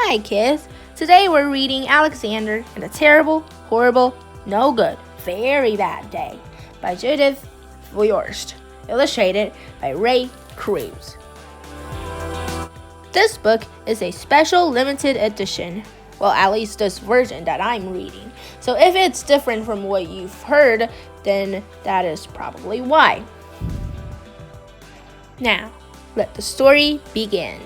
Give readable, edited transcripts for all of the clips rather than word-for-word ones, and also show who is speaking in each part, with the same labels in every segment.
Speaker 1: Hi kids, today we're reading Alexander and a Terrible, Horrible, No Good, Very Bad Day by Judith Viorst, illustrated by Ray Cruz. This book is a special limited edition, well at least this version that I'm reading, so if it's different from what you've heard, then that is probably why. Now, let the story begin.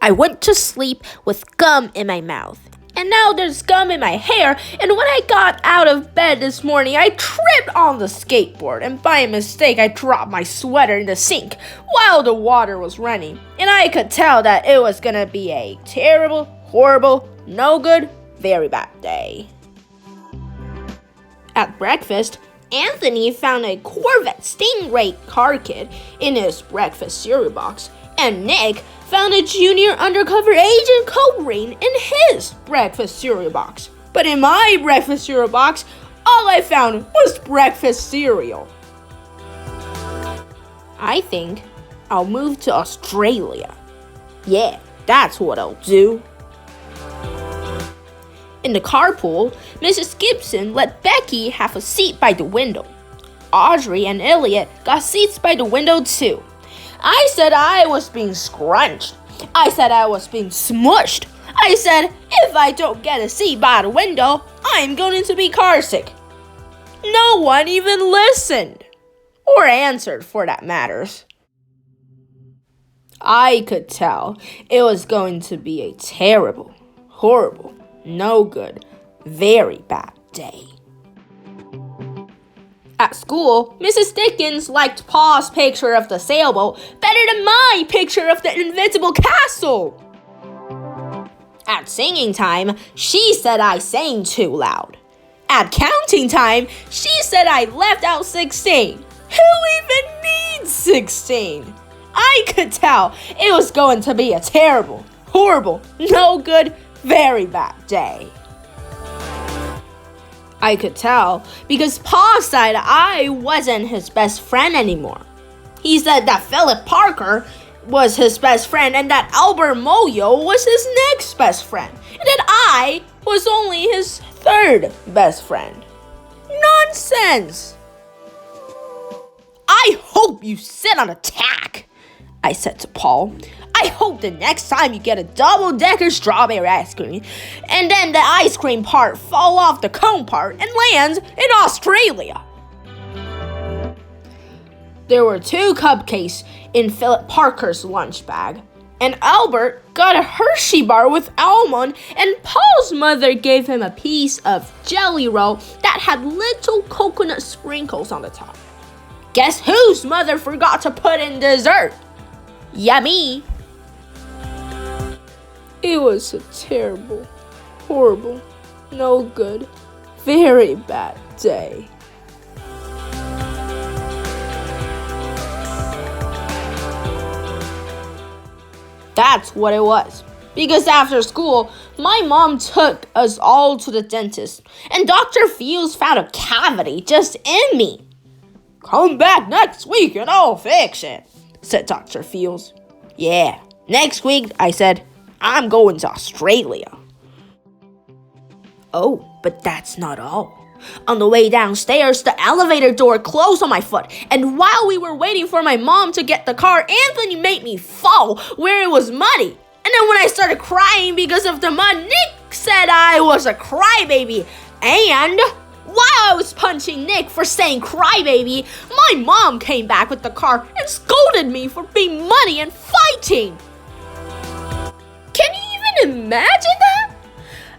Speaker 1: I went to sleep with gum in my mouth, and now there's gum in my hair, and when I got out of bed this morning, I tripped on the skateboard, and by mistake, I dropped my sweater in the sink while the water was running, and I could tell that it was gonna be a terrible, horrible, no good, very bad day. At breakfast, Anthony found a Corvette Stingray car kit in his breakfast cereal box, and Nick found a junior undercover agent code ring in his breakfast cereal box. But in my breakfast cereal box, all I found was breakfast cereal. I think I'll move to Australia. Yeah, that's what I'll do. In the carpool, Mrs. Gibson let Becky have a seat by the window. Audrey and Elliot got seats by the window too. I said I was being scrunched. I said I was being smushed. I said if I don't get a seat by the window, I'm going to be carsick. No one even listened. Or answered, for that matters. I could tell it was going to be a terrible, horrible, no good, very bad day. At school, Mrs. Dickens liked Pa's picture of the sailboat better than my picture of the invisible castle. At singing time, she said I sang too loud. At counting time, she said I left out 16. Who even needs 16? I could tell it was going to be a terrible, horrible, no good, very bad day. I could tell because Pa said I wasn't his best friend anymore. He said that Philip Parker was his best friend and that Albert Moyo was his next best friend and that I was only his third best friend. Nonsense! I hope you sit on a tack, I said to Paul. I hope the next time you get a double-decker strawberry ice cream, and then the ice cream part fall off the cone part and lands in Australia. There were 2 cupcakes in Philip Parker's lunch bag, and Albert got a Hershey bar with almond, and Paul's mother gave him a piece of Jelly Roll that had little coconut sprinkles on the top. Guess whose mother forgot to put in dessert? Yummy! It was a terrible, horrible, no good, very bad day. That's what it was. Because after school, my mom took us all to the dentist, and Dr. Fields found a cavity just in me. Come back next week and I'll fix it, said Dr. Fields. Yeah, next week, I said, I'm going to Australia. Oh, but that's not all. On the way downstairs, the elevator door closed on my foot, and while we were waiting for my mom to get the car, Anthony made me fall where it was muddy. And then when I started crying because of the mud, Nick said I was a crybaby. And while I was punching Nick for saying crybaby, my mom came back with the car and scolded me for being muddy and fighting. Can you even imagine that?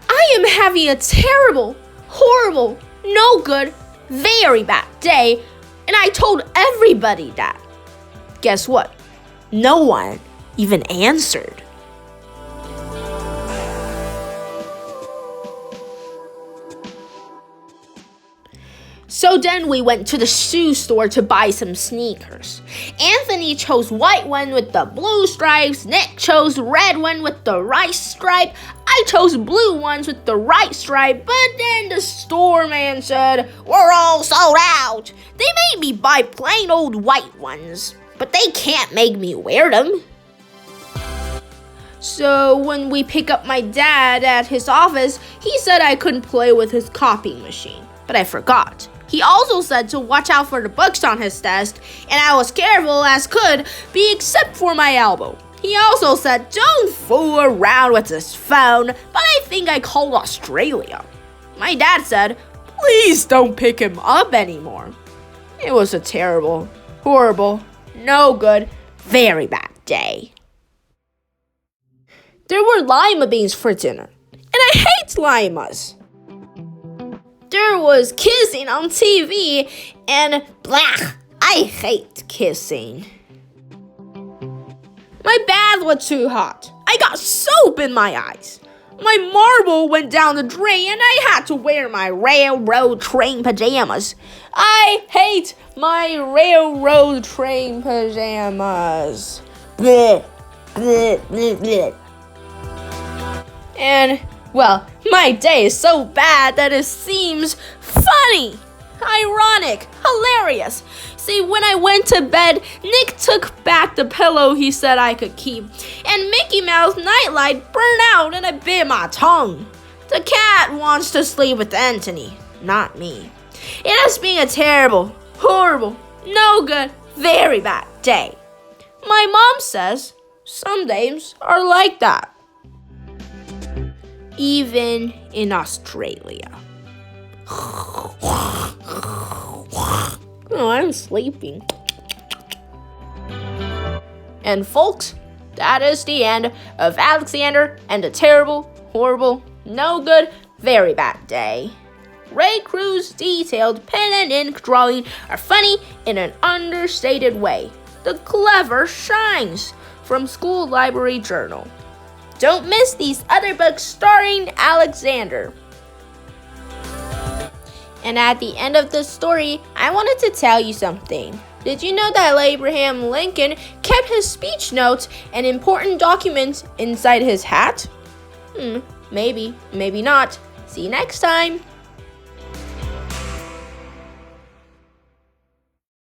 Speaker 1: I am having a terrible, horrible, no good, very bad day, and I told everybody that. Guess what? No one even answered. So then we went to the shoe store to buy some sneakers. Anthony chose white one with the blue stripes, Nick chose red one with the right stripe, I chose blue ones with the right stripe, but then the store man said, "We're all sold out." They made me buy plain old white ones, but they can't make me wear them. So when we pick up my dad at his office, he said I couldn't play with his copying machine, but I forgot. He also said to watch out for the books on his desk, and I was careful as could be except for my elbow. He also said don't fool around with his phone, but I think I called Australia. My dad said, please don't pick him up anymore. It was a terrible, horrible, no good, very bad day. There were lima beans for dinner, and I hate limas. There was kissing on TV, and blah, I hate kissing. My bath was too hot. I got soap in my eyes. My marble went down the drain and I had to wear my railroad train pajamas. I hate my railroad train pajamas. Bleh, bleh, bleh, bleh. And, well, my day is so bad that it seems funny, ironic, hilarious. See, when I went to bed, Nick took back the pillow he said I could keep, and Mickey Mouse nightlight burned out and I bit my tongue. The cat wants to sleep with Anthony, not me. It has been a terrible, horrible, no good, very bad day. My mom says some days are like that. Even in Australia. Oh, I'm sleeping. And folks, that is the end of Alexander and the terrible, horrible, no good, very bad day. Ray Cruz' detailed pen and ink drawing are funny in an understated way. The clever shines from School Library Journal. Don't miss these other books starring Alexander. And at the end of the story, I wanted to tell you something. Did you know that Abraham Lincoln kept his speech notes and important documents inside his hat? Maybe, maybe not. See you next time.